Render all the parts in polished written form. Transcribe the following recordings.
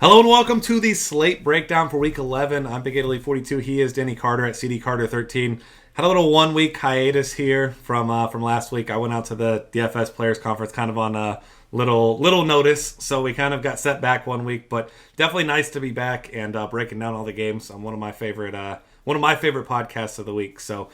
Hello and welcome to the Slate breakdown for Week 11. I'm Big Italy 42. He is Denny Carter at CD Carter 13. Had a little 1 week hiatus here from last week. I went out to the DFS Players Conference kind of on a little notice, so we kind of got set back 1 week. But definitely nice to be back and breaking down all the games on one of my favorite podcasts of the week. So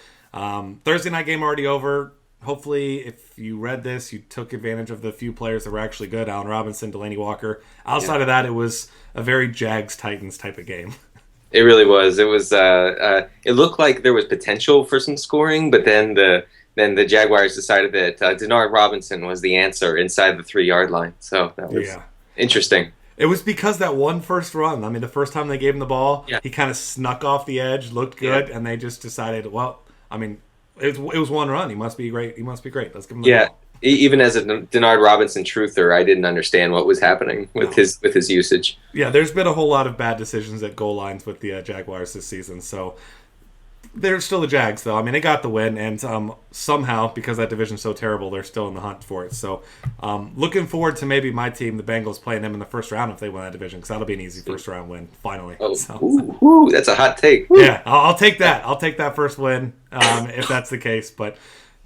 Thursday night game already over. Hopefully, if you read this, you took advantage of the few players that were actually good. Allen Robinson, Delaney Walker. Outside of that, it was a very Jags-Titans type of game. It really was. It was. It looked like there was potential for some scoring, but then the Jaguars decided that Denard Robinson was the answer inside the 3-yard line. So that was interesting. It was because that one first run. I mean, the first time they gave him the ball, he kind of snuck off the edge, looked good, and they just decided, well, I mean, it was one run. He must be great. Let's give him the ball. Even as a Denard Robinson truther, I didn't understand what was happening with his usage. Yeah, there's been a whole lot of bad decisions at goal lines with the Jaguars this season. So they're still the Jags, though. I mean, they got the win, and somehow, because that division's so terrible, they're still in the hunt for it. So looking forward to maybe my team, the Bengals, playing them in the first round if they win that division, because that'll be an easy first round win, finally. Oh, so. That's a hot take. Yeah, I'll take that. I'll take that first win if that's the case, but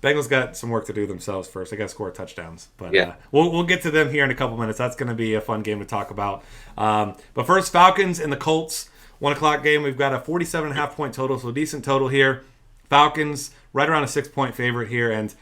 Bengals got some work to do themselves first. They got to score touchdowns. But we'll get to them here in a couple minutes. That's going to be a fun game to talk about. But first, Falcons and the Colts. 1 o'clock game. We've got a 47.5 point total, so a decent total here. Falcons, right around a 6-point favorite here. And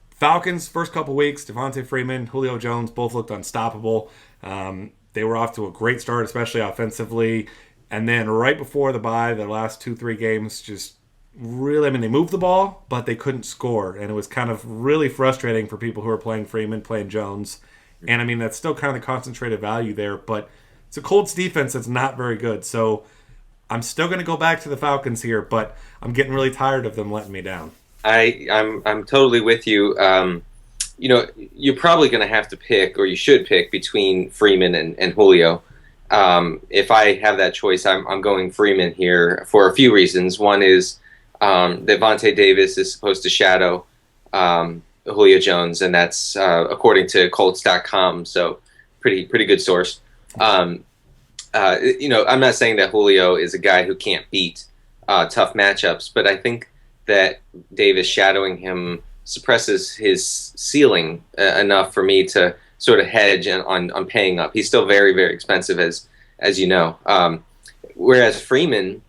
Falcons, first couple weeks, Devontae Freeman, Julio Jones, both looked unstoppable. They were off to a great start, especially offensively. And then right before the bye, their last 2-3 games just really, I mean, they moved the ball, but they couldn't score. And it was kind of really frustrating for people who are playing Freeman, playing Jones. And, I mean, that's still kind of the concentrated value there. But it's a Colts defense that's not very good. So I'm still going to go back to the Falcons here, but I'm getting really tired of them letting me down. I'm totally with you. You're probably going to have to pick, or you should pick, between Freeman and Julio. If I have that choice, I'm going Freeman here for a few reasons. One is that Vontae Davis is supposed to shadow Julio Jones, and that's according to Colts.com, so pretty good source. I'm not saying that Julio is a guy who can't beat tough matchups, but I think that Davis shadowing him suppresses his ceiling enough for me to sort of hedge on paying up. He's still very, very expensive, as you know. Whereas Freeman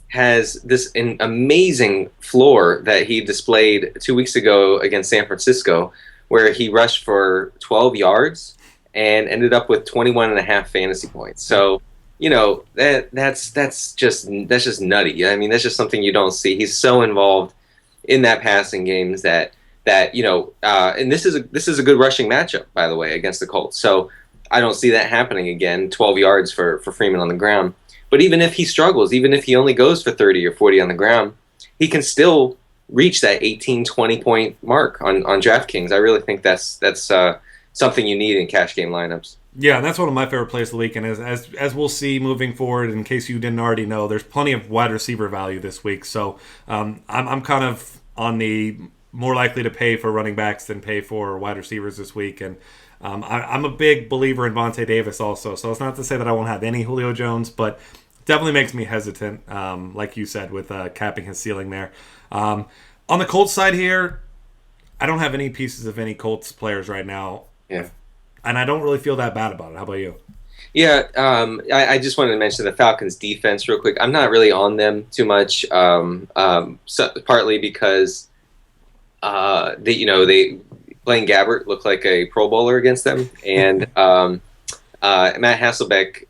has this amazing floor that he displayed 2 weeks ago against San Francisco, where he rushed for 12 yards and ended up with 21.5 fantasy points. So, that's just nutty. I mean, that's just something you don't see. He's so involved in that passing games that and this is a good rushing matchup, by the way, against the Colts. So I don't see that happening again. 12 yards for Freeman on the ground. But even if he struggles, even if he only goes for 30 or 40 on the ground, he can still reach that 18, 20 point mark on DraftKings. I really think that's something you need in cash game lineups. Yeah, and that's one of my favorite plays of the week. And as we'll see moving forward, in case you didn't already know, there's plenty of wide receiver value this week. So I'm kind of on the more likely to pay for running backs than pay for wide receivers this week. And I'm a big believer in Vontae Davis also. So it's not to say that I won't have any Julio Jones, but definitely makes me hesitant, like you said, with capping his ceiling there. On the Colts side here, I don't have any pieces of any Colts players right now. Yeah. And I don't really feel that bad about it. How about you? Yeah, I just wanted to mention the Falcons' defense real quick. I'm not really on them too much, partly because they Blaine Gabbert looked like a Pro Bowler against them, and Matt Hasselbeck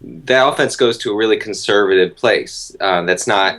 the offense goes to a really conservative place that's not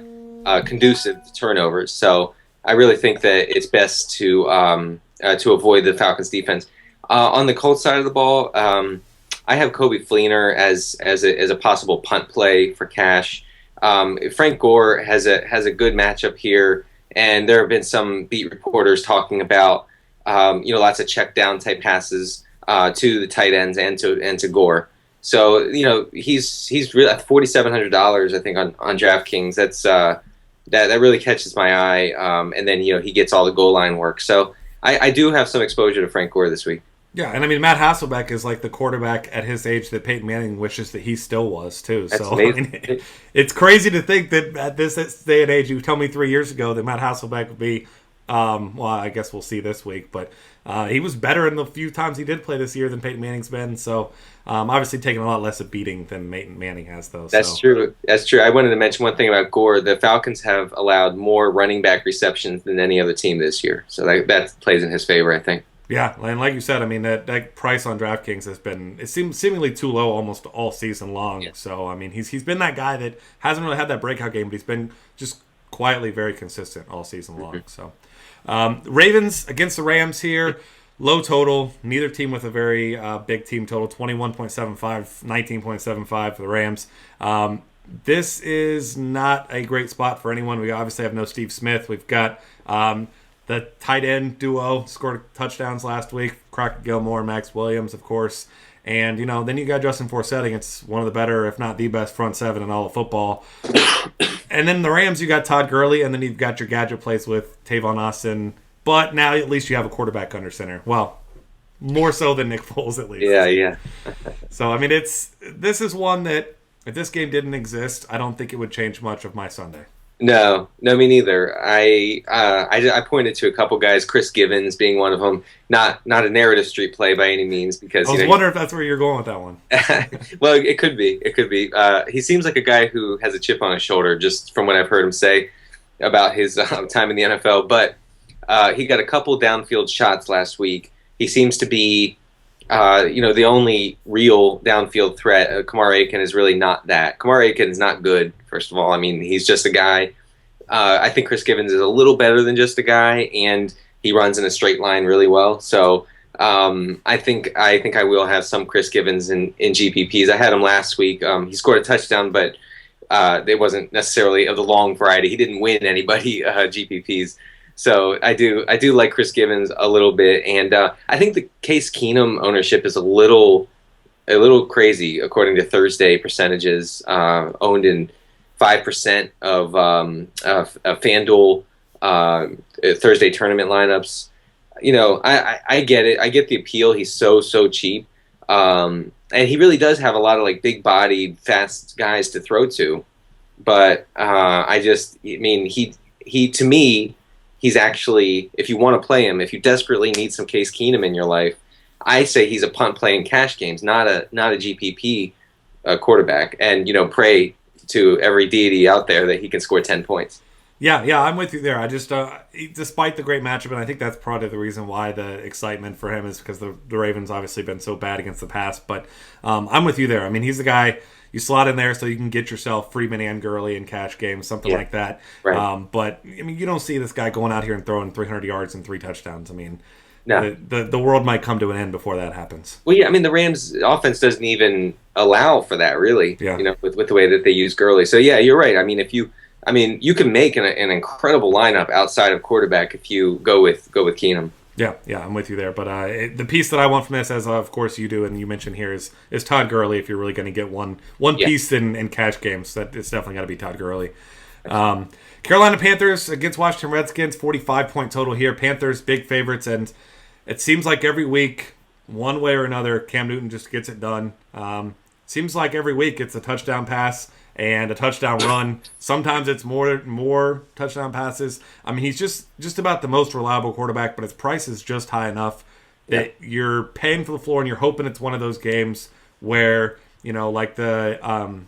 conducive to turnovers. So I really think that it's best to avoid the Falcons defense. On the Colts side of the ball, I have Kobe Fleener as a possible punt play for cash. Frank Gore has a good matchup here, and there have been some beat reporters talking about lots of check down type passes to the tight ends and to Gore. So he's really at $4,700 I think on DraftKings. That's that really catches my eye. And then he gets all the goal line work. So I do have some exposure to Frank Gore this week. Yeah, and I mean Matt Hasselbeck is like the quarterback at his age that Peyton Manning wishes that he still was too. That's So I amazing. mean, it's crazy to think that at this day and age, you tell me 3 years ago that Matt Hasselbeck would be. Well, I guess we'll see this week, but he was better in the few times he did play this year than Peyton Manning's been. So obviously taking a lot less of beating than Peyton Manning has, though. That's So true. That's true. I wanted to mention one thing about Gore. The Falcons have allowed more running back receptions than any other team this year, so that plays in his favor, I think. yeah, and like you said, I mean that price on DraftKings has been it seems seemingly too low almost all season long. Yeah. So I mean he's been that guy that hasn't really had that breakout game, but he's been just quietly very consistent all season long. Mm-hmm. So Ravens against the Rams here. Low total. Neither team with a very big team total. 21.75, 19.75 for the Rams. This is not a great spot for anyone. We obviously have no Steve Smith. We've got the tight end duo scored touchdowns last week. Crockett Gilmore, Max Williams, of course. And, then you got Justin Forsett against one of the better, if not the best, front seven in all of football. And then the Rams, you got Todd Gurley, and then you've got your gadget plays with Tavon Austin. But now at least you have a quarterback under center. Well, more so than Nick Foles, at least. Yeah. So, I mean, this is one that if this game didn't exist, I don't think it would change much of my Sunday. No, me neither. I pointed to a couple guys, Chris Givens being one of them. Not a narrative street play by any means, because I was wondering if that's where you're going with that one. Well, it could be. He seems like a guy who has a chip on his shoulder, just from what I've heard him say about his time in the NFL. But he got a couple downfield shots last week. He seems to be, the only real downfield threat. Kamar Aiken is really not that. Kamar Aiken is not good, first of all. I mean, he's just a guy. I think Chris Givens is a little better than just a guy, and he runs in a straight line really well. So I think I will have some Chris Givens in GPPs. I had him last week. He scored a touchdown, but it wasn't necessarily of the long variety. He didn't win anybody GPPs. So I do like Chris Givens a little bit, and I think the Case Keenum ownership is a little crazy according to Thursday percentages. Owned in 5% of FanDuel Thursday tournament lineups. I get it. I get the appeal. He's so cheap, and he really does have a lot of like big-bodied, fast guys to throw to. But he to me. He's actually, if you want to play him, if you desperately need some Case Keenum in your life, I say he's a punt play in cash games, not a GPP quarterback. And pray to every deity out there that he can score 10 points. Yeah, I'm with you there. I just, despite the great matchup, and I think that's probably the reason why the excitement for him is because the Ravens obviously been so bad against the pass. But I'm with you there. I mean, he's the guy you slot in there so you can get yourself Freeman and Gurley in cash games, something like that. Right. But I mean, you don't see this guy going out here and throwing 300 yards and 3 touchdowns. I mean, No. the world might come to an end before that happens. Well, yeah, I mean, the Rams offense doesn't even allow for that, really. Yeah. With the way that they use Gurley. So yeah, you're right. I mean, you can make an incredible lineup outside of quarterback if you go with Keenum. Yeah, I'm with you there. But the piece that I want from this, as of course you do, and you mentioned here, is Todd Gurley. If you're really going to get one piece in cash games, that it's definitely got to be Todd Gurley. Carolina Panthers against Washington Redskins, 45-point total here. Panthers big favorites, and it seems like every week, one way or another, Cam Newton just gets it done. Seems like every week it's a touchdown pass and a touchdown run. Sometimes it's more touchdown passes. I mean, he's just about the most reliable quarterback, but his price is just high enough that you're paying for the floor and you're hoping it's one of those games where, like the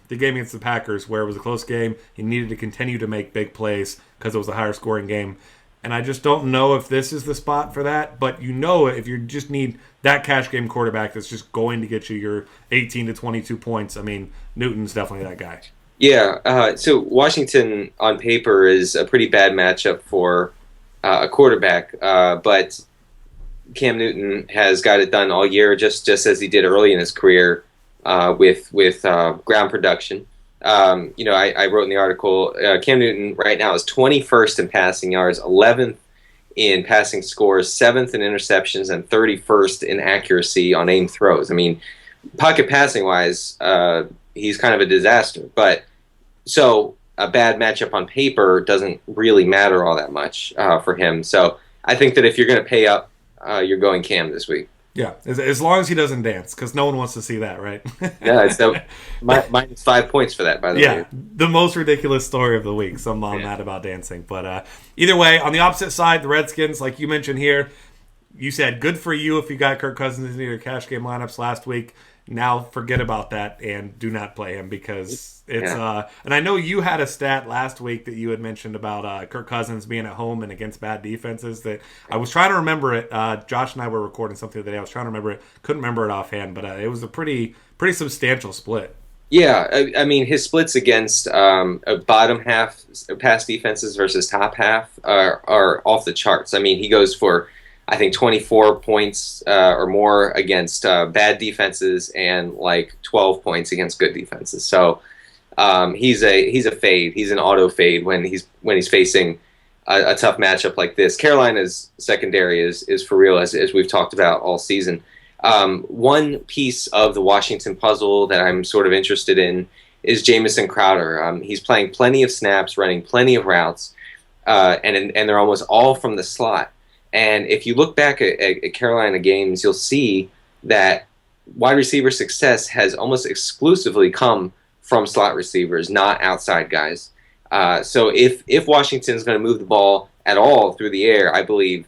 game against the Packers where it was a close game, he needed to continue to make big plays because it was a higher scoring game. And I just don't know if this is the spot for that, but if you just need that cash game quarterback that's just going to get you your 18 to 22 points, I mean, Newton's definitely that guy. Yeah, so Washington on paper is a pretty bad matchup for a quarterback, but Cam Newton has got it done all year, just as he did early in his career with ground production. I wrote in the article, Cam Newton right now is 21st in passing yards, 11th in passing scores, 7th in interceptions, and 31st in accuracy on aim throws. I mean, pocket passing wise, he's kind of a disaster. But so a bad matchup on paper doesn't really matter all that much for him. So I think that if you're going to pay up, you're going Cam this week. Yeah, as long as he doesn't dance, because no one wants to see that, right? Yeah, so minus 5 points for that, by the Yeah, way. the most ridiculous story of the week. So I'm Yeah. mad about dancing. But either way, on the opposite side, the Redskins, like you mentioned here, you said good for you if you got Kirk Cousins in your cash game lineups last week. Now forget about that and do not play him because it's Yeah. and I know you had a stat last week that you had mentioned about Kirk Cousins being at home and against bad defenses that I was trying to remember it. Josh and I were recording something today. I was trying to remember it, couldn't remember it offhand, but it was a pretty substantial split. Yeah, I mean his splits against a bottom half pass defenses versus top half are off the charts. I mean he goes for I think 24 points or more against bad defenses and like 12 points against good defenses. So he's a fade. He's an auto fade when he's facing a tough matchup like this. Carolina's secondary is for real as we've talked about all season. One piece of the Washington puzzle that I'm sort of interested in is Jamison Crowder. He's playing plenty of snaps, running plenty of routes, and they're almost all from the slot. And if you look back at Carolina games, you'll see that wide receiver success has almost exclusively come from slot receivers, not outside guys. So if Washington is going to move the ball at all through the air, I believe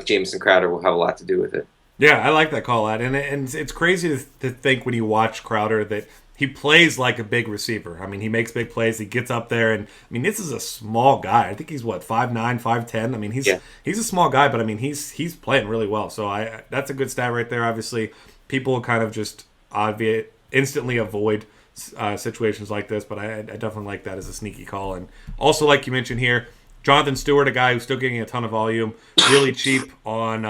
Jamison Crowder will have a lot to do with it. Yeah, I like that call out, and it's crazy to think when you watch Crowder that he plays like a big receiver. I mean, he makes big plays. He gets up there, and I mean, this is a small guy. I think he's what 5'9", 5'10". I mean, he's a small guy, but I mean, he's playing really well. So that's a good stat right there. Obviously, people kind of just instantly avoid situations like this, but I definitely like that as a sneaky call. And also, like you mentioned here, Jonathan Stewart, a guy who's still getting a ton of volume, really cheap on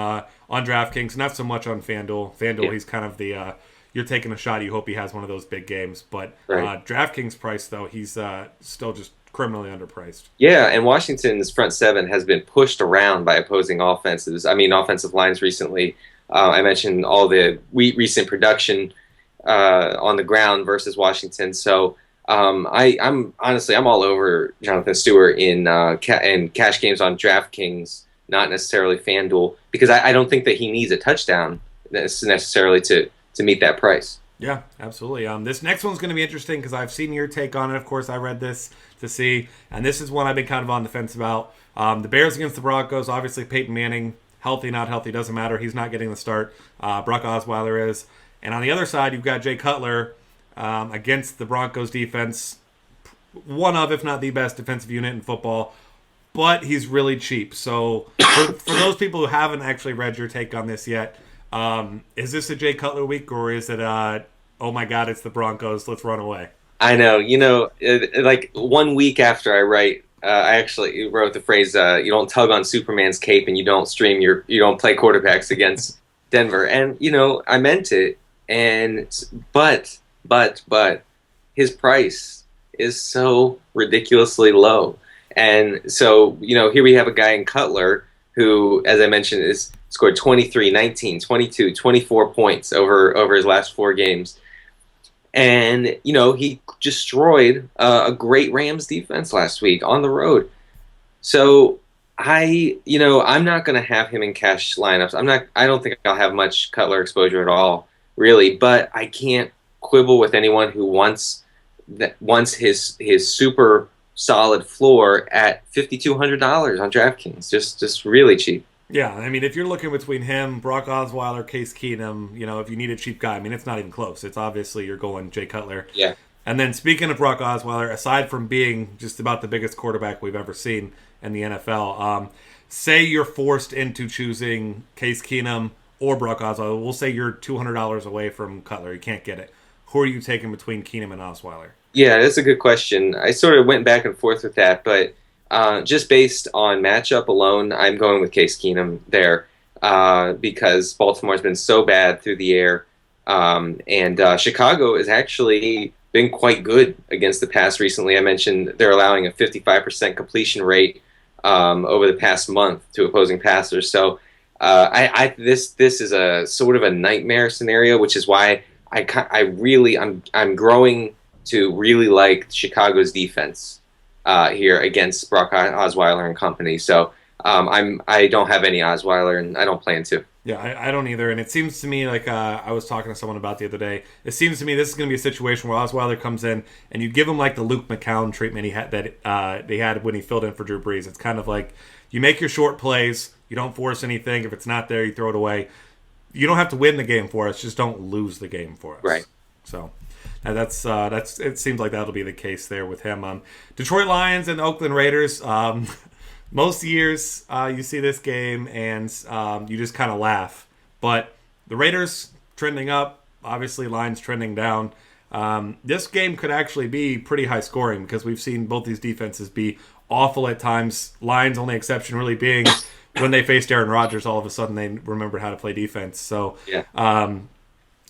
DraftKings, not so much on FanDuel. FanDuel, he's kind of the you're taking a shot. You hope he has one of those big games, but Right. DraftKings price though, he's still just criminally underpriced. Yeah, and Washington's front seven has been pushed around by opposing offenses. I mean, offensive lines recently. I mentioned all the recent production on the ground versus Washington. So I'm honestly I'm all over Jonathan Stewart in cash games on DraftKings, not necessarily FanDuel, because I don't think that he needs a touchdown necessarily to meet that price. Yeah, absolutely. This next one's going to be interesting because I've seen your take on it. Of course, I read this to see, and this is one I've been kind of on the fence about. The Bears against the Broncos. Obviously, Peyton Manning, healthy, not healthy, doesn't matter. He's not getting the start. Brock Osweiler is. And on the other side, you've got Jay Cutler against the Broncos defense. One of, if not the best defensive unit in football. But he's really cheap. So for those people who haven't actually read your take on this yet, is this a Jay Cutler week or is it, oh my God, it's the Broncos, let's run away? I know, like 1 week after I actually wrote the phrase, "You don't tug on Superman's cape and you don't you don't play quarterbacks against Denver," and I meant it. And but his price is so ridiculously low, and so here we have a guy in Cutler who, as I mentioned, is scored 23, 19, 22, 24 points over his last 4 games. And, he destroyed a great Rams defense last week on the road. So I'm not going to have him in cash lineups. I don't think I'll have much Cutler exposure at all, really, but I can't quibble with anyone who wants his super solid floor at $5,200 on DraftKings. Just really cheap. Yeah, I mean, if you're looking between him, Brock Osweiler, Case Keenum, if you need a cheap guy, I mean, it's not even close. It's obviously you're going Jay Cutler. Yeah. And then speaking of Brock Osweiler, aside from being just about the biggest quarterback we've ever seen in the NFL, say you're forced into choosing Case Keenum or Brock Osweiler. We'll say you're $200 away from Cutler. You can't get it. Who are you taking between Keenum and Osweiler? Yeah, that's a good question. I sort of went back and forth with that, but just based on matchup alone, I'm going with Case Keenum there because Baltimore's been so bad through the air, and Chicago has actually been quite good against the pass recently. I mentioned they're allowing a 55% completion rate over the past month to opposing passers. So this is a sort of a nightmare scenario, which is why I'm growing to really like Chicago's defense here against Brock Osweiler and company. So I don't have any Osweiler, and I don't plan to. Yeah, I don't either. And it seems to me like I was talking to someone about the other day. It seems to me this is going to be a situation where Osweiler comes in and you give him like the Luke McCown treatment he had that they had when he filled in for Drew Brees. It's kind of like you make your short plays, you don't force anything. If it's not there, you throw it away. You don't have to win the game for us, just don't lose the game for us. Right. So that's it seems like that'll be the case there with him. Detroit Lions and Oakland Raiders. Most years you see this game and you just kind of laugh. But the Raiders trending up, obviously Lions trending down. This game could actually be pretty high scoring because we've seen both these defenses be awful at times. Lions' only exception really being when they faced Aaron Rodgers, all of a sudden they remembered how to play defense. So yeah.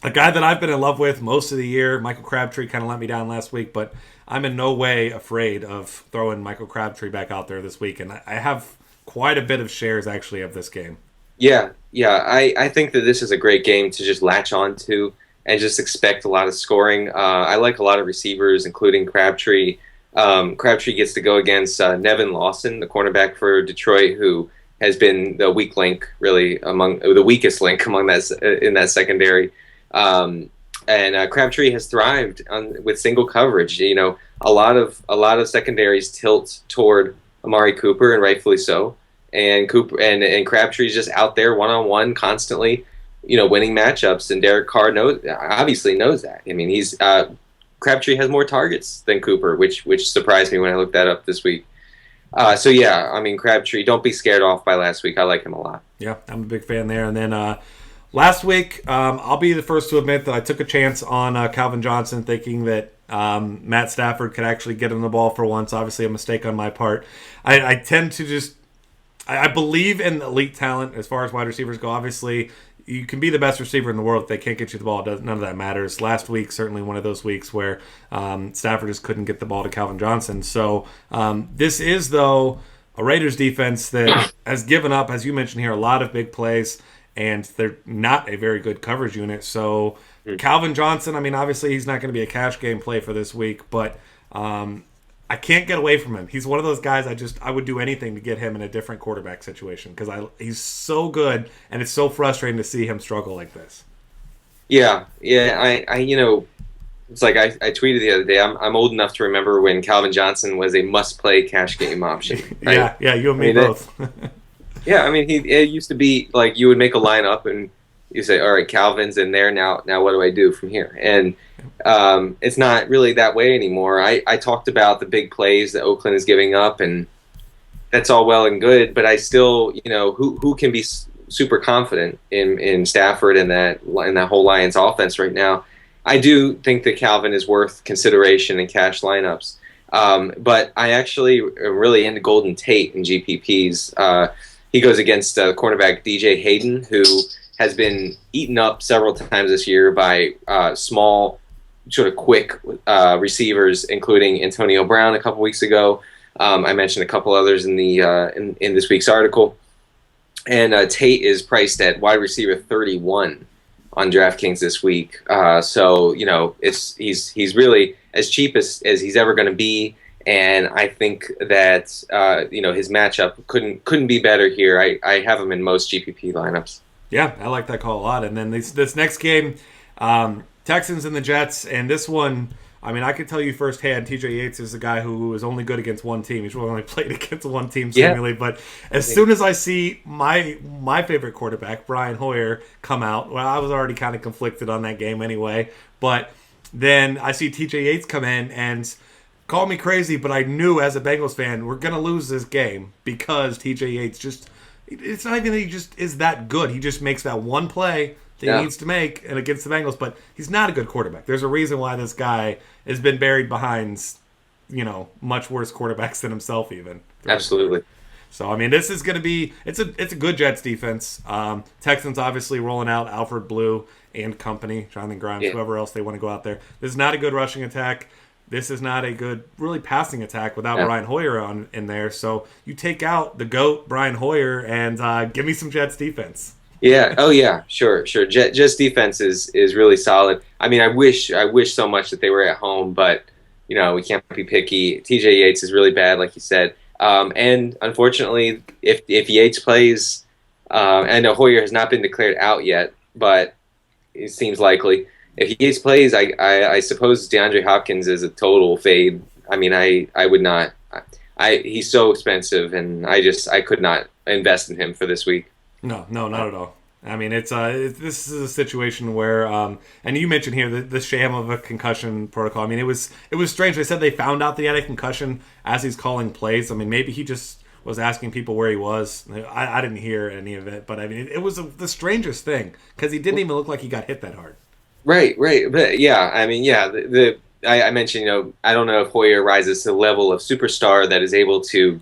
A guy that I've been in love with most of the year, Michael Crabtree kind of let me down last week, but I'm in no way afraid of throwing Michael Crabtree back out there this week, and I have quite a bit of shares actually of this game. Yeah. I think that this is a great game to just latch on to and just expect a lot of scoring. I like a lot of receivers, including Crabtree. Crabtree gets to go against Nevin Lawson, the cornerback for Detroit, who has been the weak link, really the weakest link among that in that secondary. And Crabtree has thrived with single coverage. You know, a lot of secondaries tilt toward Amari Cooper, and rightfully so. And and Crabtree's just out there one-on-one constantly, winning matchups. And Derek Carr obviously knows that. I mean, Crabtree has more targets than Cooper, which surprised me when I looked that up this week. So yeah, I mean, Crabtree, don't be scared off by last week. I like him a lot. Yeah, I'm a big fan there. And then last week, I'll be the first to admit that I took a chance on Calvin Johnson, thinking that Matt Stafford could actually get him the ball for once. Obviously, a mistake on my part. I tend to just I believe in elite talent as far as wide receivers go. Obviously, you can be the best receiver in the world if they can't get you the ball. None of that matters. Last week, certainly one of those weeks where Stafford just couldn't get the ball to Calvin Johnson. So this is, though, a Raiders defense that has given up, as you mentioned here, a lot of big plays, and they're not a very good coverage unit. So Calvin Johnson, I mean, obviously he's not going to be a cash game play for this week, but I can't get away from him. He's one of those guys I would do anything to get him in a different quarterback situation because he's so good, and it's so frustrating to see him struggle like this. Yeah. It's like I tweeted the other day. I'm old enough to remember when Calvin Johnson was a must-play cash game option. Right? Yeah, you and me both. Yeah, I mean, it used to be like you would make a lineup and you say, all right, Calvin's in there now. Now what do I do from here? And it's not really that way anymore. I talked about the big plays that Oakland is giving up, and that's all well and good. But I still, who can be super confident in Stafford and that whole Lions offense right now? I do think that Calvin is worth consideration in cash lineups. But I actually am really into Golden Tate in GPPs. He goes against cornerback DJ Hayden, who has been eaten up several times this year by small, sort of quick receivers, including Antonio Brown a couple weeks ago. I mentioned a couple others in the in this week's article. And Tate is priced at wide receiver 31 on DraftKings this week. So he's really as cheap as he's ever going to be. And I think that his matchup couldn't be better here. I have him in most GPP lineups. Yeah, I like that call a lot. And then this next game, Texans and the Jets, and this one, I mean, I could tell you firsthand, TJ Yates is a guy who is only good against one team. He's really only played against one team, seemingly. Yeah. But as soon as I see my favorite quarterback, Brian Hoyer, come out, well, I was already kind of conflicted on that game anyway. But then I see TJ Yates come in and call me crazy, but I knew as a Bengals fan, we're going to lose this game because TJ Yates just... It's not even that he just is that good. He just makes that one play that he needs to make and against the Bengals, but he's not a good quarterback. There's a reason why this guy has been buried behind, much worse quarterbacks than himself even. Absolutely. So, I mean, this is going to be – it's a good Jets defense. Texans obviously rolling out Alfred Blue and company, Jonathan Grimes, whoever else they want to go out there. This is not a good rushing attack. This is not a good, really passing attack without Brian Hoyer in there. So you take out the GOAT, Brian Hoyer, and give me some Jets defense. Yeah. Oh, yeah. Sure. Jets defense is really solid. I mean, I wish so much that they were at home, but we can't be picky. TJ Yates is really bad, like you said. And unfortunately, if Yates plays, I know Hoyer has not been declared out yet, but it seems likely. If he gets plays, I suppose DeAndre Hopkins is a total fade. I mean, I would not. He's so expensive, and I could not invest in him for this week. No, not at all. I mean, this is a situation where, and you mentioned here the sham of a concussion protocol. I mean, it was strange. They said they found out that he had a concussion as he's calling plays. I mean, maybe he just was asking people where he was. I didn't hear any of it, but I mean, it was the strangest thing because he didn't even look like he got hit that hard. Right, but yeah, I mean, yeah, I mentioned, I don't know if Hoyer rises to the level of superstar that is able to,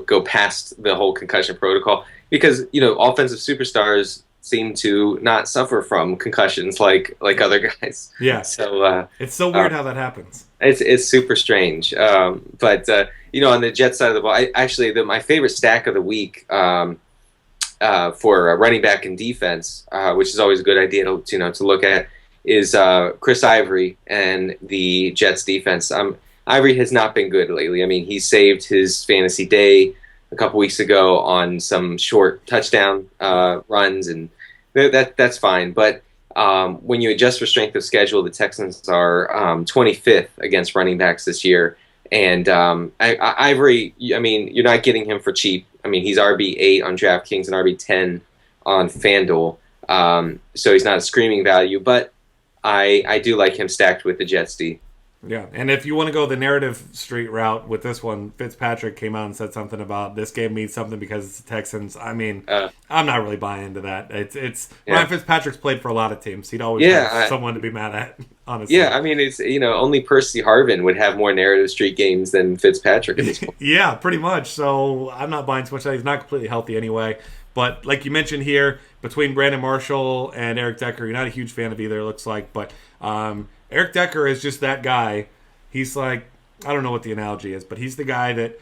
go past the whole concussion protocol because, offensive superstars seem to not suffer from concussions like other guys. Yeah. So it's so weird how that happens. It's super strange. But on the Jets side of the ball, my favorite stack of the week for running back and defense, which is always a good idea to look at, is Chris Ivory and the Jets defense. Ivory has not been good lately. I mean, he saved his fantasy day a couple weeks ago on some short touchdown runs, and that's fine. But when you adjust for strength of schedule, the Texans are 25th against running backs this year. And Ivory, I mean, you're not getting him for cheap. I mean, he's RB8 on DraftKings and RB10 on FanDuel. So he's not a screaming value, but I do like him stacked with the Jets D. Yeah, and if you want to go the narrative street route with this one, Fitzpatrick came out and said something about this game means something because it's the Texans. I mean, I'm not really buying into that. It's Ryan Fitzpatrick's played for a lot of teams. He'd always have someone to be mad at, honestly. Yeah, I mean, it's only Percy Harvin would have more narrative street games than Fitzpatrick at this point. Yeah, pretty much. So I'm not buying too much. He's not completely healthy anyway. But like you mentioned here, between Brandon Marshall and Eric Decker, you're not a huge fan of either, it looks like. But Eric Decker is just that guy. He's like, I don't know what the analogy is, but he's the guy that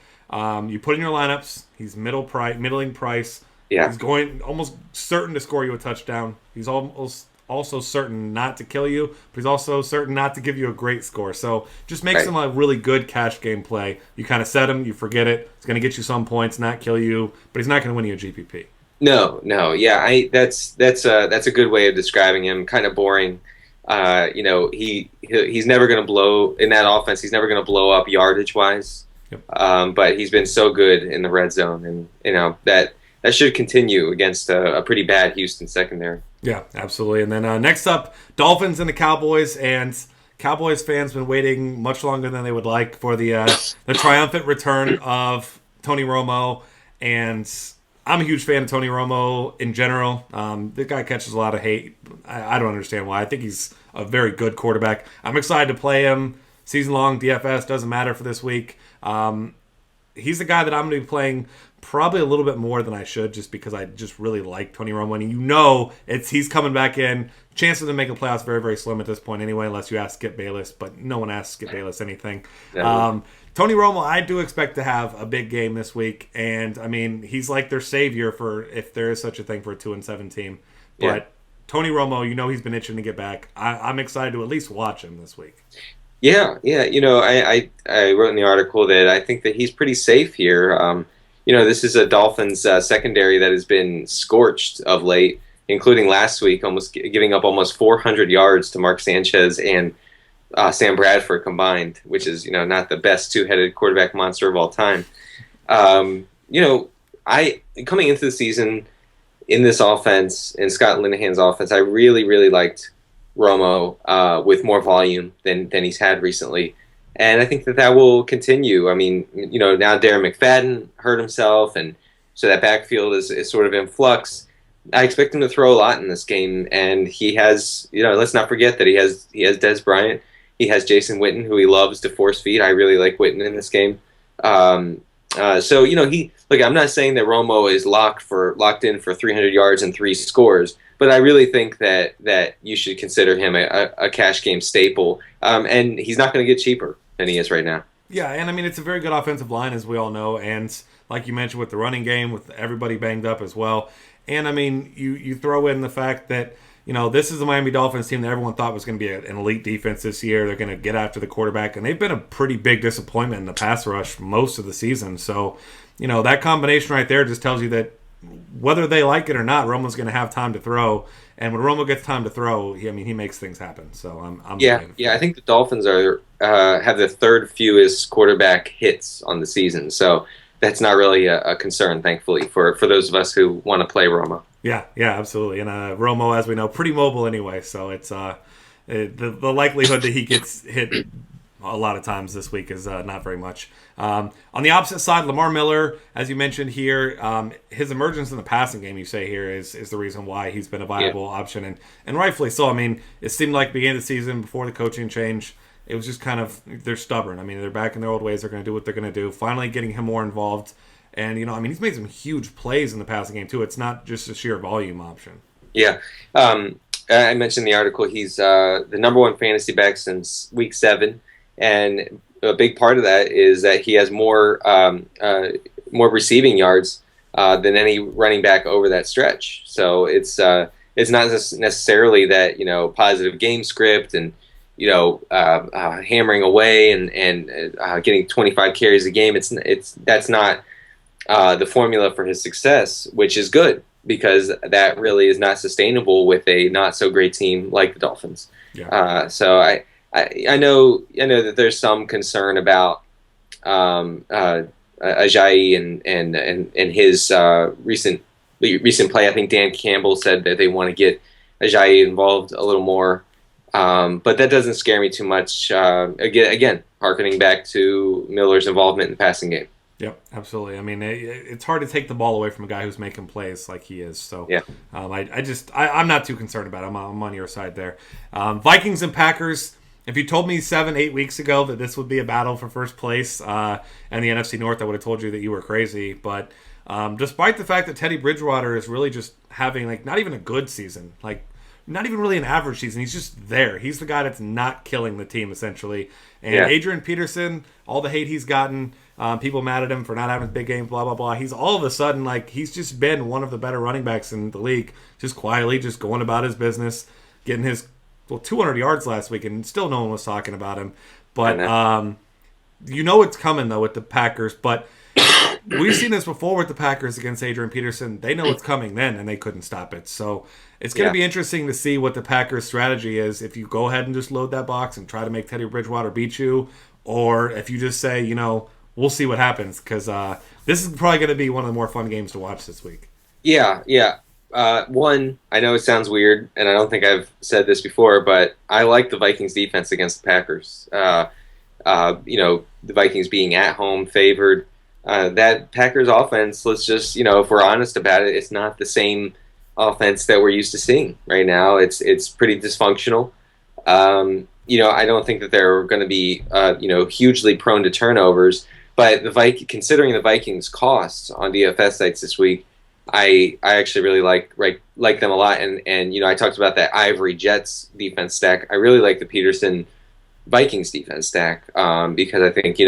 you put in your lineups. He's middling price. Yeah. He's going almost certain to score you a touchdown. He's almost also certain not to kill you, but he's also certain not to give you a great score. So just makes him a really good cash game play. You kind of set him, you forget it. It's going to get you some points, not kill you, but he's not going to win you a GPP. No, yeah, that's a good way of describing him. Kind of boring. He's never going to blow in that offense. He's never going to blow up yardage wise. Yep. But he's been so good in the red zone, and that should continue against a pretty bad Houston secondary. Yeah, absolutely. And then next up, Dolphins and the Cowboys, and Cowboys fans been waiting much longer than they would like for the triumphant return of Tony Romo, and I'm a huge fan of Tony Romo in general. The guy catches a lot of hate. I don't understand why. I think he's a very good quarterback. I'm excited to play him season long. DFS doesn't matter for this week. He's the guy that I'm going to be playing probably a little bit more than I should, just because I just really like Tony Romo. And he's coming back in. Chances to make the playoffs very, very slim at this point anyway, unless you ask Skip Bayless. But no one asks Skip Bayless anything. Tony Romo, I do expect to have a big game this week, and I mean he's like their savior for if there is such a thing for a 2-7 team. But Tony Romo, he's been itching to get back. I'm excited to at least watch him this week. Yeah. I wrote in the article that I think that he's pretty safe here. This is a Dolphins secondary that has been scorched of late, including last week, giving up almost 400 yards to Mark Sanchez and Sam Bradford combined, which is not the best two-headed quarterback monster of all time. I coming into the season in this offense, in Scott Linehan's offense, I really, really liked Romo with more volume than he's had recently, and I think that will continue. I mean, now Darren McFadden hurt himself, and so that backfield is sort of in flux. I expect him to throw a lot in this game, and he has, let's not forget that he has Dez Bryant. He has Jason Witten, who he loves to force feed. I really like Witten in this game. I'm not saying that Romo is locked in for 300 yards and 3 scores, but I really think that you should consider him a cash game staple. And he's not going to get cheaper than he is right now. Yeah, and I mean it's a very good offensive line, as we all know, and like you mentioned with the running game, with everybody banged up as well. And I mean you throw in the fact that this is the Miami Dolphins team that everyone thought was going to be an elite defense this year. They're going to get after the quarterback, and they've been a pretty big disappointment in the pass rush most of the season. So, that combination right there just tells you that whether they like it or not, Romo's going to have time to throw. And when Romo gets time to throw, he makes things happen. So I'm yeah. I think the Dolphins are have the third fewest quarterback hits on the season. So that's not really a concern, thankfully, for those of us who want to play Romo. Yeah, absolutely. And Romo, as we know, pretty mobile anyway. So it's the likelihood that he gets hit a lot of times this week is not very much. On the opposite side, Lamar Miller, as you mentioned here, his emergence in the passing game, you say here, is the reason why he's been a viable option, and rightfully so. I mean, it seemed like beginning of the season, before the coaching change, it was just kind of, they're stubborn. I mean, they're back in their old ways. They're going to do what they're going to do. Finally getting him more involved. And, he's made some huge plays in the passing game, too. It's not just a sheer volume option. Yeah. I mentioned in the article, he's the number one fantasy back since week 7. And a big part of that is that he has more receiving yards than any running back over that stretch. So it's not necessarily that, positive game script and, hammering away and getting 25 carries a game. That's not the formula for his success, which is good, because that really is not sustainable with a not so great team like the Dolphins. Yeah. So I know that there's some concern about Ajayi and his recent play. I think Dan Campbell said that they want to get Ajayi involved a little more, but that doesn't scare me too much. Again, harkening back to Miller's involvement in the passing game. Yep, absolutely. I mean, it's hard to take the ball away from a guy who's making plays like he is. So, yeah. I'm not too concerned about it. I'm on your side there. Vikings and Packers. If you told me 7-8 weeks ago that this would be a battle for first place and the NFC North, I would have told you that you were crazy. But despite the fact that Teddy Bridgewater is really just having, not even a good season, not even really an average season, he's just there. He's the guy that's not killing the team, essentially. And Adrian Peterson, all the hate he's gotten, people mad at him for not having a big game, blah, blah, blah. He's all of a sudden, he's just been one of the better running backs in the league, just quietly, just going about his business, getting his 200 yards last week, and still no one was talking about him. But it's coming, though, with the Packers. But we've seen this before with the Packers against Adrian Peterson. They know it's coming then, and they couldn't stop it. So it's going to be interesting to see what the Packers' strategy is, if you go ahead and just load that box and try to make Teddy Bridgewater beat you, or if you just say, we'll see what happens, because this is probably going to be one of the more fun games to watch this week. Yeah. One, I know it sounds weird, and I don't think I've said this before, but I like the Vikings defense against the Packers. The Vikings being at home favored. That Packers offense, let's just, if we're honest about it, it's not the same offense that we're used to seeing right now. It's pretty dysfunctional. I don't think that they're going to be, hugely prone to turnovers, but considering the Vikings' costs on DFS sites this week, I actually really like them a lot, and I talked about that Ivory Jets defense stack. I really like the Peterson Vikings defense stack because I think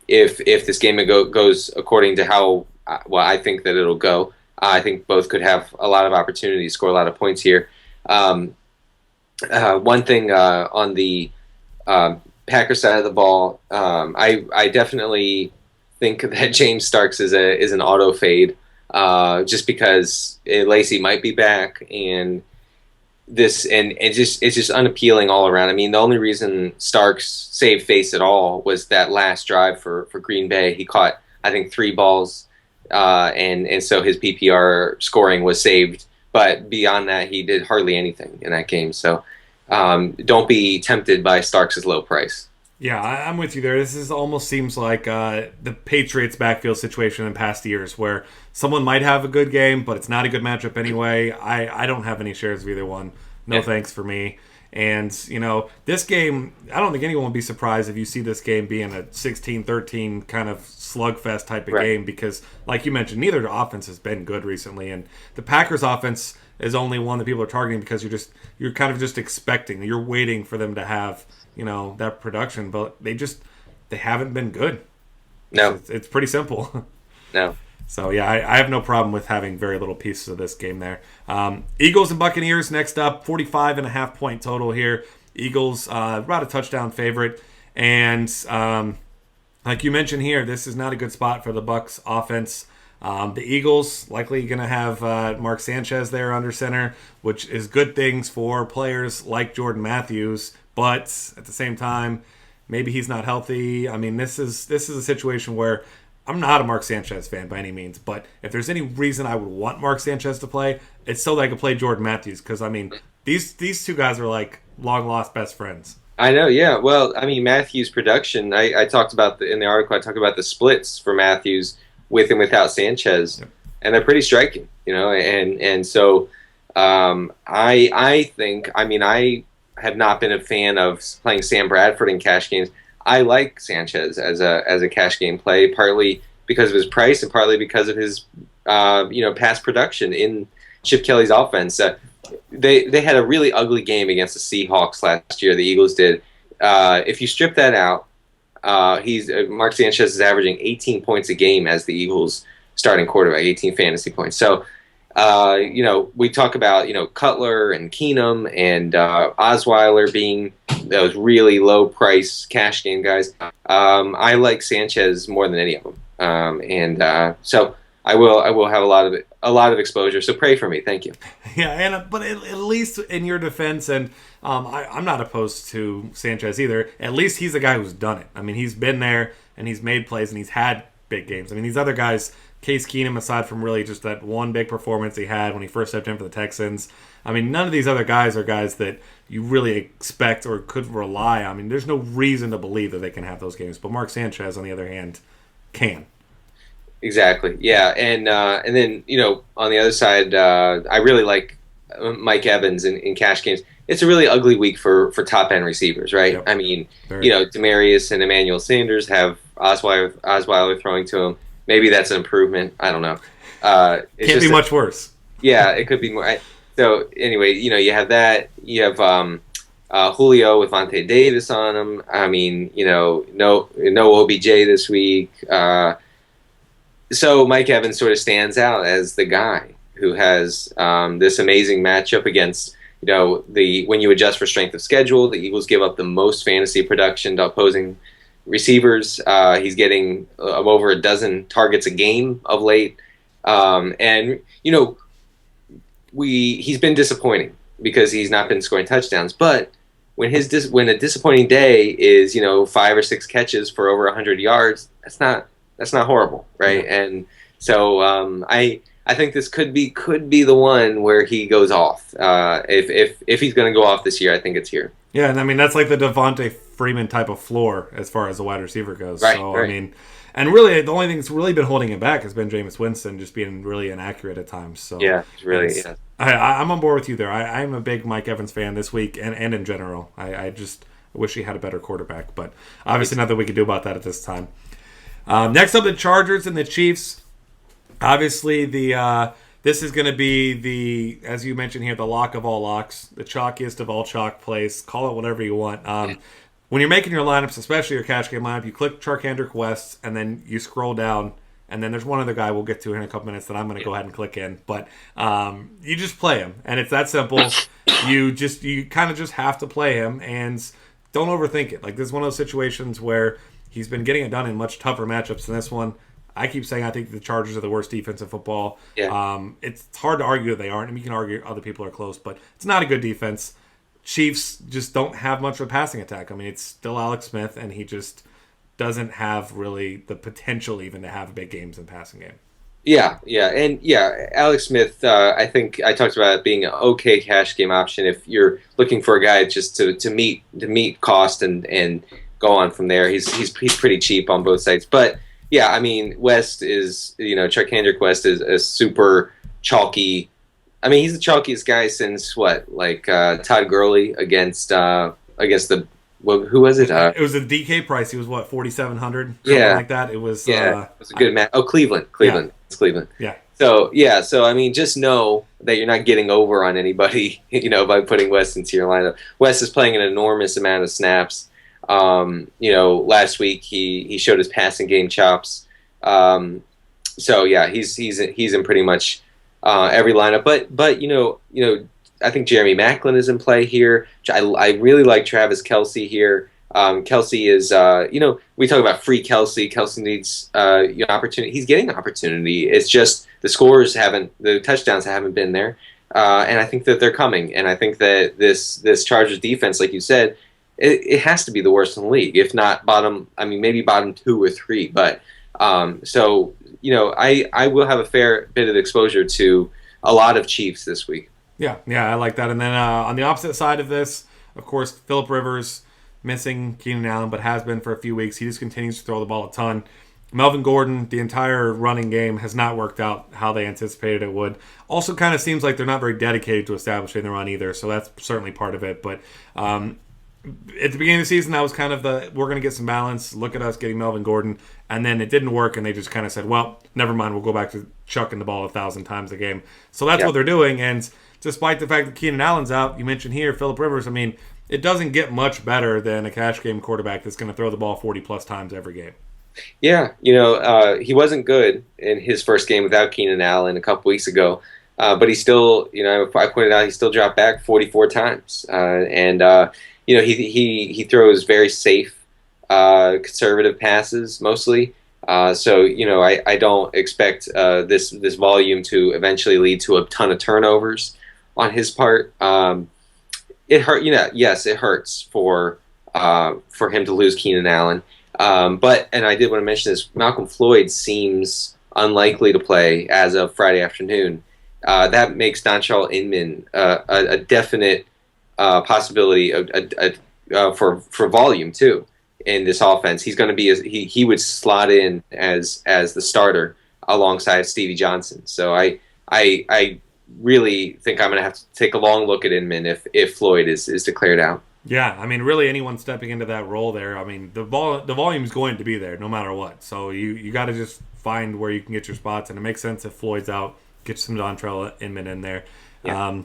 if this game goes according to how I think that it'll go, I think both could have a lot of opportunity to score a lot of points here. One thing on the Packers side of the ball, I definitely think that James Starks is an auto fade. Just because Lacey might be back, and it's just unappealing all around. I mean, the only reason Starks saved face at all was that last drive for Green Bay. He caught, I think, 3 balls, and so his PPR scoring was saved. But beyond that, he did hardly anything in that game. So don't be tempted by Starks' low price. Yeah, I'm with you there. This almost seems like the Patriots' backfield situation in past years, where someone might have a good game, but it's not a good matchup anyway. I don't have any shares of either one. No thanks for me. And, this game, I don't think anyone will be surprised if you see this game being a 16-13 kind of slugfest type of game, because, like you mentioned, neither offense has been good recently. And the Packers' offense is only one that people are targeting because you're kind of just expecting, you're waiting for them to have that production, but they haven't been good. No. It's pretty simple. No. So, yeah, I have no problem with having very little pieces of this game there. Eagles and Buccaneers next up, 45.5 point total here. Eagles, about a touchdown favorite. And like you mentioned here, this is not a good spot for the Bucs offense. The Eagles likely going to have Mark Sanchez there under center, which is good things for players like Jordan Matthews. But at the same time, maybe he's not healthy. I mean, this is a situation where I'm not a Mark Sanchez fan by any means, but if there's any reason I would want Mark Sanchez to play, it's so that I could play Jordan Matthews. Because, I mean, these two guys are like long-lost best friends. I know, yeah. Well, I mean, Matthews' production, I talked about, in the article, I talked about the splits for Matthews with and without Sanchez, yep. And they're pretty striking, and so I think, I mean, I have not been a fan of playing Sam Bradford in cash games. I like Sanchez as a cash game play, partly because of his price and partly because of his past production in Chip Kelly's offense. They had a really ugly game against the Seahawks last year. The Eagles did. If you strip that out, Mark Sanchez is averaging 18 points a game as the Eagles starting quarterback, 18 fantasy points. So, we talk about Cutler and Keenum and Osweiler being those really low price cash game guys. I like Sanchez more than any of them, so I will have a lot of exposure. So pray for me, thank you. Yeah, but at least in your defense, and I'm not opposed to Sanchez either. At least he's the guy who's done it. I mean, he's been there and he's made plays and he's had big games. I mean, these other guys, Case Keenum, aside from really just that one big performance he had when he first stepped in for the Texans, I mean, none of these other guys are guys that you really expect or could rely on. I mean, there's no reason to believe that they can have those games. But Mark Sanchez, on the other hand, can. Exactly. Yeah, and then on the other side, I really like Mike Evans in cash games. It's a really ugly week for top end receivers, right? Yep. I mean, Demarius and Emmanuel Sanders have Osweiler throwing to him. Maybe that's an improvement. I don't know. Can't be much worse. Yeah, it could be more. So anyway, you have that. You have Julio with Vontae Davis on him. I mean, no OBJ this week. So Mike Evans sort of stands out as the guy who has this amazing matchup against, when you adjust for strength of schedule, the Eagles give up the most fantasy production to opposing receivers. He's getting over a dozen targets a game of late. And he's been disappointing because he's not been scoring touchdowns. But when a disappointing day is, 5 or 6 catches for over 100 yards, that's not horrible, right? Yeah. And so I think this could be the one where he goes off. If he's going to go off this year, I think it's here. Yeah, and I mean that's like the Devontae Freeman type of floor as far as the wide receiver goes. Right, so right. I mean, and really the only thing that's really been holding him back has been Jameis Winston just being really inaccurate at times. So yeah, really. Yeah. I'm on board with you there. I'm a big Mike Evans fan this week and in general. I just wish he had a better quarterback, but obviously nothing we can do about that at this time. Next up, the Chargers and the Chiefs. Obviously, this is going to be as you mentioned here, the lock of all locks, the chalkiest of all chalk plays. Call it whatever you want. When you're making your lineups, especially your cash game lineup, you click Charkandrick West, and then you scroll down, and then there's one other guy we'll get to in a couple minutes that I'm going to go ahead and click in. But you just play him, and it's that simple. You kind of just have to play him, and don't overthink it. Like, this is one of those situations where he's been getting it done in much tougher matchups than this one. I keep saying I think the Chargers are the worst defense in football. Yeah. It's hard to argue that they aren't. I mean, you can argue other people are close, but it's not a good defense. Chiefs just don't have much of a passing attack. I mean, it's still Alex Smith, and he just doesn't have really the potential even to have big games in the passing game. Yeah, Alex Smith, I think I talked about it being an okay cash game option if you're looking for a guy just to meet cost and go on from there. He's pretty cheap on both sides. But yeah, I mean, West is, Charkandrick West is a super chalky. I mean, he's the chalkiest guy since Todd Gurley against the who was it? It was a DK price. He was 4,700, something like that. It was it was a good match. Oh, Cleveland. Yeah. It's Cleveland. Yeah. So I mean, just know that you're not getting over on anybody, by putting West into your lineup. West is playing an enormous amount of snaps. Last week he showed his passing game chops. So yeah, he's in pretty much every lineup. But I think Jeremy Maclin is in play here. I really like Travis Kelce here. Kelsey is, we talk about free Kelsey. Kelsey needs opportunity. He's getting opportunity. It's just the touchdowns haven't been there. And I think that they're coming. And I think that this Chargers defense, like you said, it has to be the worst in the league, if not maybe bottom 2 or 3. But I will have a fair bit of exposure to a lot of Chiefs this week. Yeah, I like that. And then on the opposite side of this, of course, Phillip Rivers missing Keenan Allen, but has been for a few weeks. He just continues to throw the ball a ton. Melvin Gordon, the entire running game has not worked out how they anticipated it would. Also kind of seems like they're not very dedicated to establishing the run either, so that's certainly part of it. But at the beginning of the season, that was kind of we're going to get some balance. Look at us getting Melvin Gordon. And then it didn't work, and they just kind of said, well, never mind, we'll go back to chucking the ball 1,000 times a game. So that's what they're doing, and despite the fact that Keenan Allen's out, you mentioned here, Phillip Rivers, it doesn't get much better than a cash game quarterback that's going to throw the ball 40-plus times every game. Yeah, he wasn't good in his first game without Keenan Allen a couple weeks ago, but he still, I pointed out, he still dropped back 44 times, he throws very safe, conservative passes mostly. I don't expect this volume to eventually lead to a ton of turnovers on his part. It hurt, yes, it hurts for him to lose Keenan Allen. And I did want to mention this, Malcolm Floyd seems unlikely to play as of Friday afternoon. That makes Dontrell Inman a definite possibility for volume too in this offense. He's going to be he would slot in as the starter alongside Stevie Johnson. So I really think I'm going to have to take a long look at Inman if Floyd is declared out. Yeah, really anyone stepping into that role there, the volume is going to be there no matter what. So you got to just find where you can get your spots, and it makes sense if Floyd's out, get some Dontrell Inman in there. Yeah.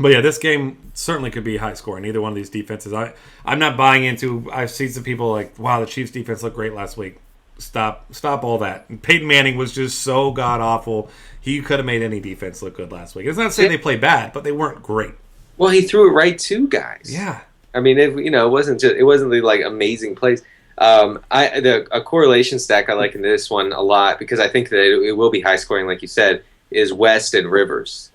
But yeah, this game certainly could be high scoring. Either one of these defenses. I'm not buying into. I've seen some people like, wow, the Chiefs defense looked great last week. Stop all that. And Peyton Manning was just so god awful. He could have made any defense look good last week. It's not to say they played bad, but they weren't great. Well, he threw it right to guys. Yeah. It wasn't the like amazing plays. A correlation stack I like in this one a lot because I think that it will be high scoring, like you said, is West and Rivers.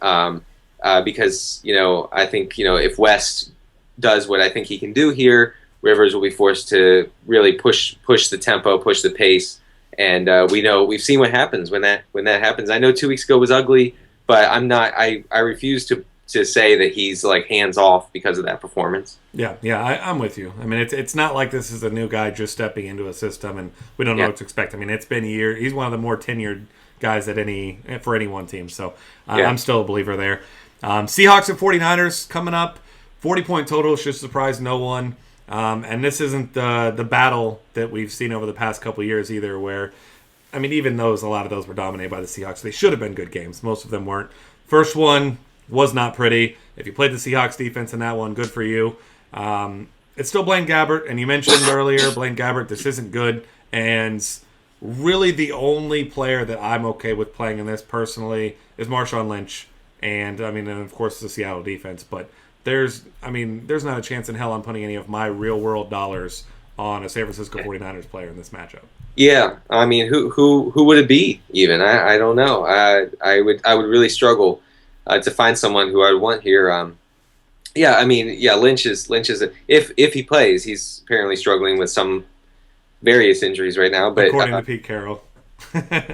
Because I think if West does what I think he can do here, Rivers will be forced to really push the tempo, push the pace, and we've seen what happens when that happens. I know 2 weeks ago was ugly, but I refuse to say that he's like hands off because of that performance. Yeah, I'm with you. It's not like this is a new guy just stepping into a system and we don't know what to expect. It's been a year. He's one of the more tenured guys for any one team. So I'm still a believer there. Seahawks and 49ers coming up. 40-point total should surprise no one. And this isn't the battle that we've seen over the past couple of years either, where, even a lot of those were dominated by the Seahawks. They should have been good games. Most of them weren't. First one was not pretty. If you played the Seahawks defense in that one, good for you. It's still Blaine Gabbert, and you mentioned earlier, Blaine Gabbert, this isn't good. And really the only player that I'm okay with playing in this personally is Marshawn Lynch. And of course the Seattle defense, but there's not a chance in hell I'm putting any of my real world dollars on a San Francisco 49ers player in this matchup. Yeah, who would it be even? I don't know. I would really struggle to find someone who I would want here. Lynch is if he plays, he's apparently struggling with some various injuries right now. But according to Pete Carroll.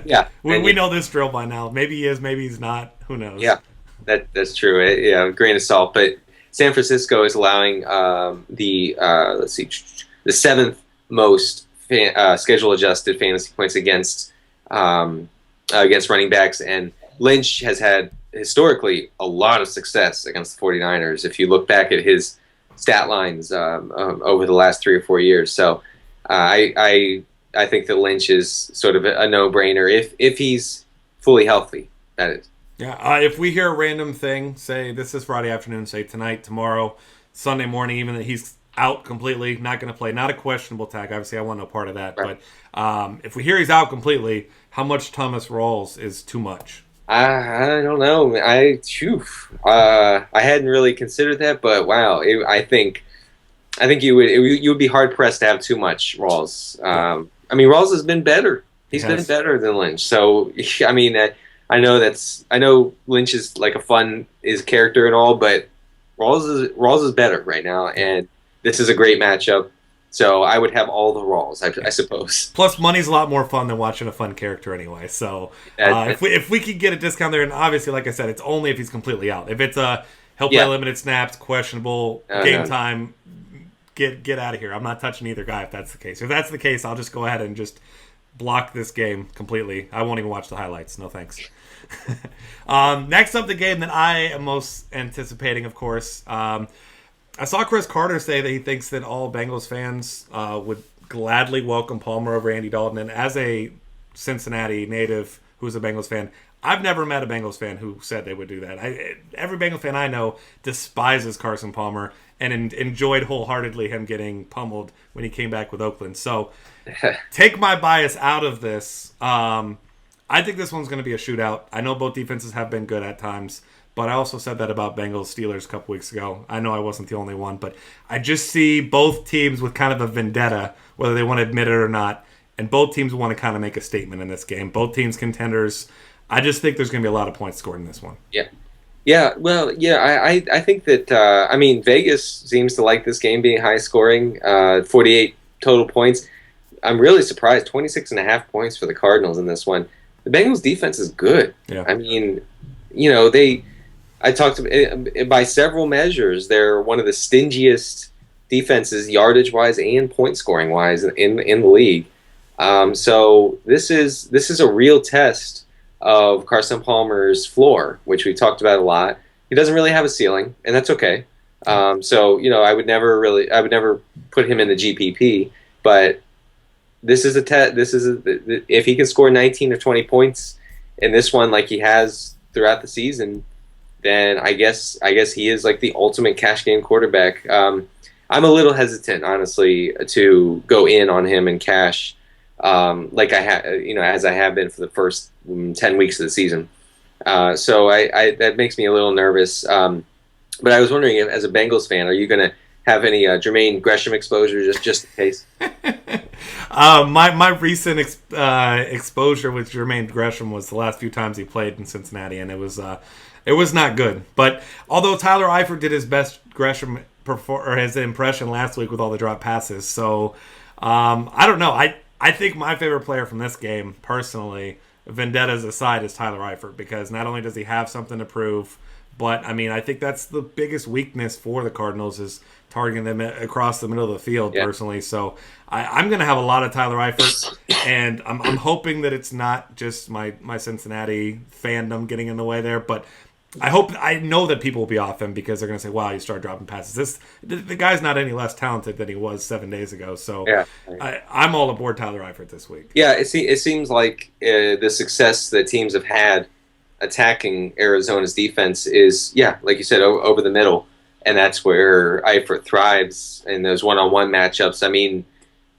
Yeah, we know this drill by now. Maybe he is, maybe he's not. Who knows? Yeah. That's true. Grain of salt. But San Francisco is allowing the 7th most schedule adjusted fantasy points against running backs, and Lynch has had historically a lot of success against the 49ers. If you look back at his stat lines over the last 3 or 4 years, so I think that Lynch is sort of a no-brainer if he's fully healthy. That is. Yeah, if we hear a random thing, say this is Friday afternoon, say tonight, tomorrow, Sunday morning, even that he's out completely, not going to play, not a questionable tag. Obviously, I want no part of that. Right. But if we hear he's out completely, how much Thomas Rawls is too much? I don't know. I hadn't really considered that, but wow, I think I think you would be hard pressed to have too much Rawls. I mean, Rawls has been better. He's been better than Lynch. So I mean, I know Lynch is like his character and all, but Rawls is better right now, and this is a great matchup. So I would have all the Rawls, I suppose. Plus, money's a lot more fun than watching a fun character anyway. So if we could get a discount there, and obviously, like I said, it's only if he's completely out. If it's he'll play limited snaps, questionable game time, get out of here. I'm not touching either guy if that's the case. If that's the case, I'll just go ahead and just block this game completely. I won't even watch the highlights. No thanks. Next up, the game that I am most anticipating, of course. I saw Chris Carter say that he thinks that all Bengals fans would gladly welcome Palmer over Andy Dalton. And as a Cincinnati native who's a Bengals fan, I've never met a Bengals fan who said they would do that. Every Bengals fan I know despises Carson Palmer and enjoyed wholeheartedly him getting pummeled when he came back with Oakland. So take my bias out of this. I think this one's going to be a shootout. I know both defenses have been good at times, but I also said that about Bengals Steelers a couple weeks ago. I know I wasn't the only one, but I just see both teams with kind of a vendetta, whether they want to admit it or not, and both teams want to kind of make a statement in this game. Both teams contenders. I just think there's going to be a lot of points scored in this one. Yeah. Yeah, well, yeah, I think that, I mean, Vegas seems to like this game being high scoring, 48 total points. I'm really surprised, 26.5 points for the Cardinals in this one. The Bengals defense is good. Yeah. I mean, you know, I talked to, by several measures, they're one of the stingiest defenses, yardage-wise and point-scoring-wise in the league. So this is a real test of Carson Palmer's floor, which we talked about a lot. He doesn't really have a ceiling, and that's okay. So you know, I would never put him in the GPP, but this is a test. If he can score 19 or 20 points in this one, like he has throughout the season, then I guess he is like the ultimate cash game quarterback. I'm a little hesitant, honestly, to go in on him in cash, like I have, as I have been for the first 10 weeks of the season. So I that makes me a little nervous. But I was wondering, if, as a Bengals fan, are you going to have any Jermaine Gresham exposure just in case? My recent exposure with Jermaine Gresham was the last few times he played in Cincinnati, and it was not good. But although Tyler Eifert did his best Gresham or his impression last week with all the drop passes, so I don't know. I think my favorite player from this game, personally, vendettas aside, is Tyler Eifert, because not only does he have something to prove, but I mean, I think that's the biggest weakness for the Cardinals is targeting them across the middle of the field, personally. So I'm going to have a lot of Tyler Eifert, and I'm hoping that it's not just my Cincinnati fandom getting in the way there, but I know that people will be off him because they're going to say, wow, you start dropping passes. The guy's not any less talented than he was 7 days ago. So I'm all aboard Tyler Eifert this week. Yeah, it seems like the success that teams have had attacking Arizona's defense is, like you said, over the middle. And that's where Eifert thrives in those one-on-one matchups. I mean,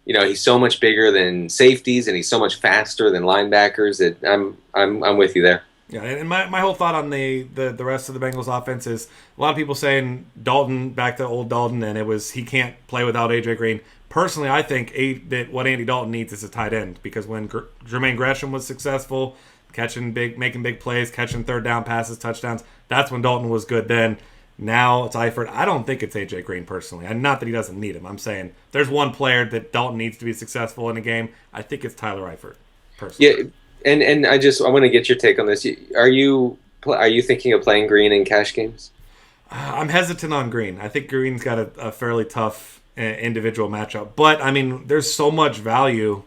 he's so much bigger than safeties, and he's so much faster than linebackers. I'm with you there. Yeah, and my whole thought on the rest of the Bengals offense is a lot of people saying Dalton, back to old Dalton, and he can't play without A.J. Green. Personally, I think that what Andy Dalton needs is a tight end, because when Jermaine Gresham was successful, making big plays, catching third down passes, touchdowns, that's when Dalton was good then. Now it's Eifert. I don't think it's A.J. Green, personally. And not that he doesn't need him. I'm saying there's one player that Dalton needs to be successful in a game. I think it's Tyler Eifert, personally. Yeah. And I want to get your take on this. Are you thinking of playing Green in cash games? I'm hesitant on Green. I think Green's got a fairly tough individual matchup. But, I mean, there's so much value.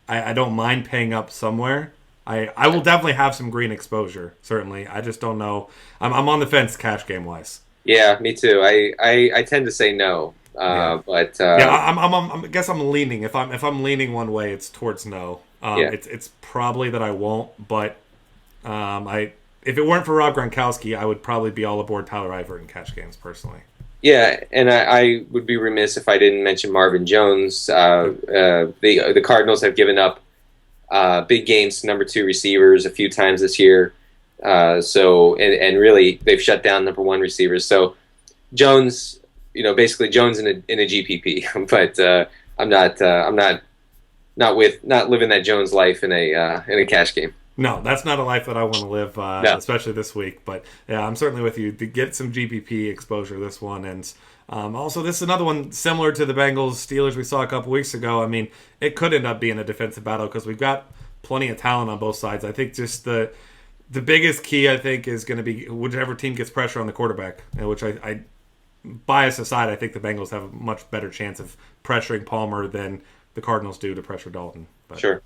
I don't mind paying up somewhere. I will definitely have some Green exposure, certainly. I just don't know. I'm on the fence cash game-wise. Yeah, me too. I tend to say no. But I guess I'm leaning. If I'm leaning one way, it's towards no. It's probably that I won't, but if it weren't for Rob Gronkowski, I would probably be all aboard Tyler Eifert in cash games, personally. Yeah, and I would be remiss if I didn't mention Marvin Jones. The Cardinals have given up big games to number 2 receivers a few times this year. So really they've shut down number 1 receivers. So Jones, basically Jones in a GPP, but I'm not living that Jones life in a cash game. No, that's not a life that I want to live, No. especially this week. But yeah, I'm certainly with you to get some GPP exposure this one. And also, this is another one similar to the Bengals Steelers we saw a couple weeks ago. I mean, it could end up being a defensive battle because we've got plenty of talent on both sides. I think just the biggest key, I think, is going to be whichever team gets pressure on the quarterback, which I bias aside, I think the Bengals have a much better chance of pressuring Palmer than the Cardinals do to pressure Dalton. But, Sure.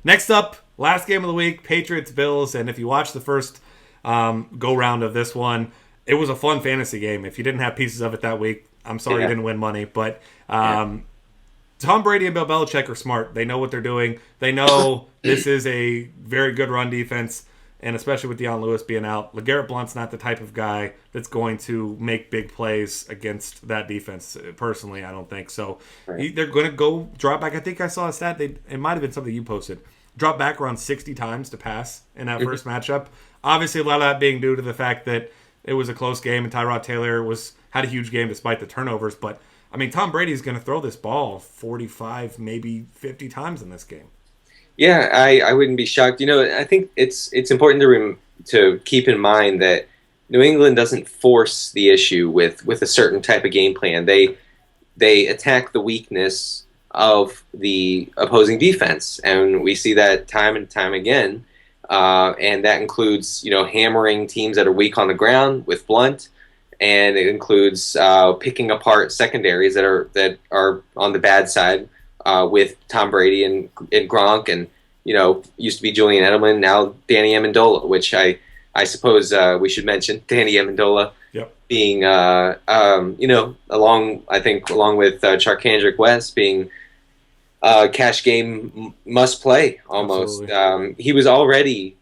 Next up, last game of the week, Patriots-Bills. And if you watch the first go-round of this one, it was a fun fantasy game. If you didn't have pieces of it that week, I'm sorry you didn't win money. But Tom Brady and Bill Belichick are smart. They know what they're doing. They know this is a very good run defense, and especially with Deion Lewis being out, LeGarrette Blount's not the type of guy that's going to make big plays against that defense. Personally, I don't think so. Right. They're going to go drop back. I think I saw a stat. It might have been something you posted. Drop back around 60 times to pass in that first matchup. Obviously, a lot of that being due to the fact that it was a close game and Tyrod Taylor had a huge game despite the turnovers. But, I mean, Tom Brady's going to throw this ball 45, maybe 50 times in this game. Yeah, I wouldn't be shocked. I think it's important to keep in mind that New England doesn't force the issue with a certain type of game plan. They attack the weakness of the opposing defense, and we see that time and time again. And that includes hammering teams that are weak on the ground with Blount, and it includes picking apart secondaries that are on the bad side. With Tom Brady and Gronk, and used to be Julian Edelman, now Danny Amendola, which I suppose we should mention Danny Amendola being along with Charkandrick West being cash game must play almost. He was already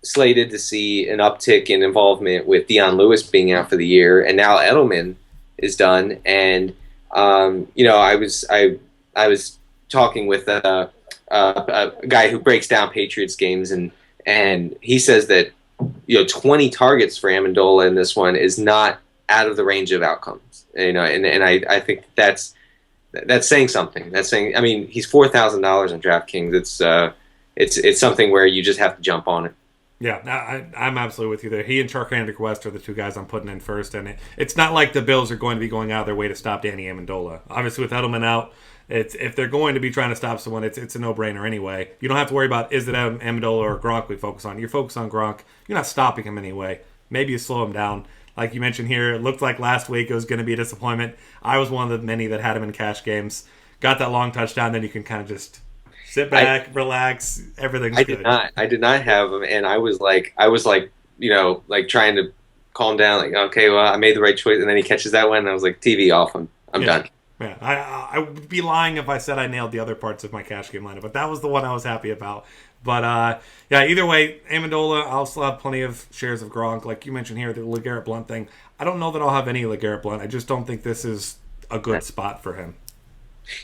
slated to see an uptick in involvement with Deion Lewis being out for the year, and now Edelman is done, and I was talking with a guy who breaks down Patriots games, and he says that 20 targets for Amendola in this one is not out of the range of outcomes. And I think that's saying something. That's saying, I mean, he's $4,000 on DraftKings. It's something where you just have to jump on it. Yeah, I'm absolutely with you there. He and Charkandrick West are the two guys I'm putting in first, and it's not like the Bills are going to be going out of their way to stop Danny Amendola. Obviously, with Edelman out, if they're going to be trying to stop someone, it's a no-brainer anyway. You don't have to worry about is it Amendola or Gronk we focus on. You're focused on Gronk. You're not stopping him anyway. Maybe you slow him down. Like you mentioned here, it looked like last week it was going to be a disappointment. I was one of the many that had him in cash games. Got that long touchdown, then you can kind of just sit back, relax. Everything's good. I did not have him, and I was like, trying to calm down. Like, okay, well, I made the right choice, and then he catches that one, and I was like, TV off. I'm done. Yeah, I would be lying if I said I nailed the other parts of my cash game lineup, but that was the one I was happy about. But either way, Amendola, I'll still have plenty of shares of Gronk. Like you mentioned here, the LeGarrette Blount thing. I don't know that I'll have any LeGarrette Blount. I just don't think this is a good spot for him.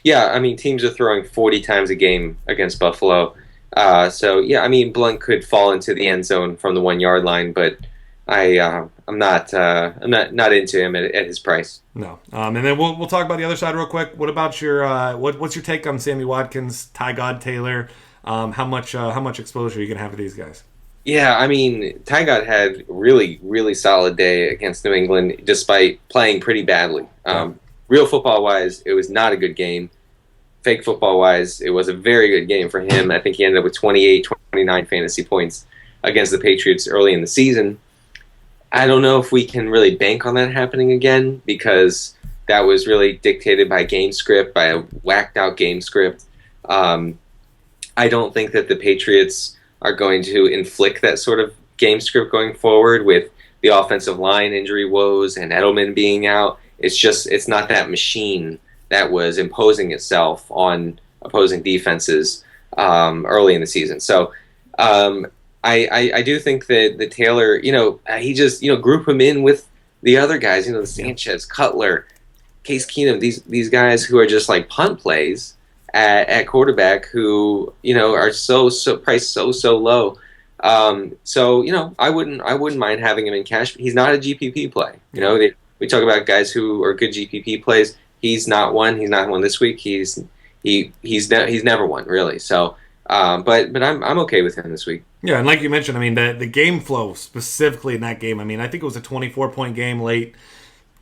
Yeah, I mean, teams are throwing 40 times a game against Buffalo. Blount could fall into the end zone from the 1 yard line, but I'm not into him at his price. No, and then we'll talk about the other side real quick. What about your what's your take on Sammy Watkins, Ty God Taylor? How much exposure are you gonna have for these guys? Yeah, I mean, Ty God had really, really solid day against New England, despite playing pretty badly. Real football-wise, it was not a good game. Fake football-wise, it was a very good game for him. I think he ended up with 28, 29 fantasy points against the Patriots early in the season. I don't know if we can really bank on that happening again, because that was really dictated by game script, by a whacked-out game script. I don't think that the Patriots are going to inflict that sort of game script going forward with the offensive line injury woes and Edelman being out. It's not that machine that was imposing itself on opposing defenses early in the season. So I do think that the Taylor, he just, group him in with the other guys, the Sanchez, Cutler, Case Keenum, these guys who are just like punt plays at quarterback who, are so priced so low. I wouldn't mind having him in cash. He's not a GPP play. we talk about guys who are good GPP plays. He's not one. He's not one this week. He's never one really. So, but I'm okay with him this week. Yeah, and like you mentioned, I mean the game flow specifically in that game. I mean, I think it was a 24-point game late.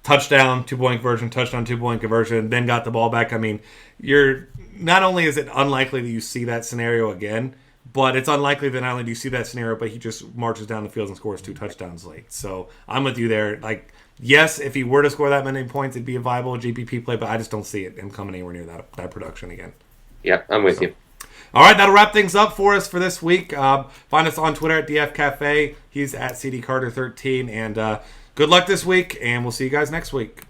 Touchdown, 2-point conversion, touchdown, 2-point conversion, then got the ball back. I mean, you're not only is it unlikely that you see that scenario again, but it's unlikely that not only do you see that scenario, but he just marches down the field and scores 2 touchdowns late. So I'm with you there. Like, yes, if he were to score that many points, it'd be a viable GPP play, but I just don't see it him coming anywhere near that production again. Yep, I'm with you. All right, that'll wrap things up for us for this week. Find us on Twitter at DF Cafe. He's at CD Carter 13, and good luck this week, and we'll see you guys next week.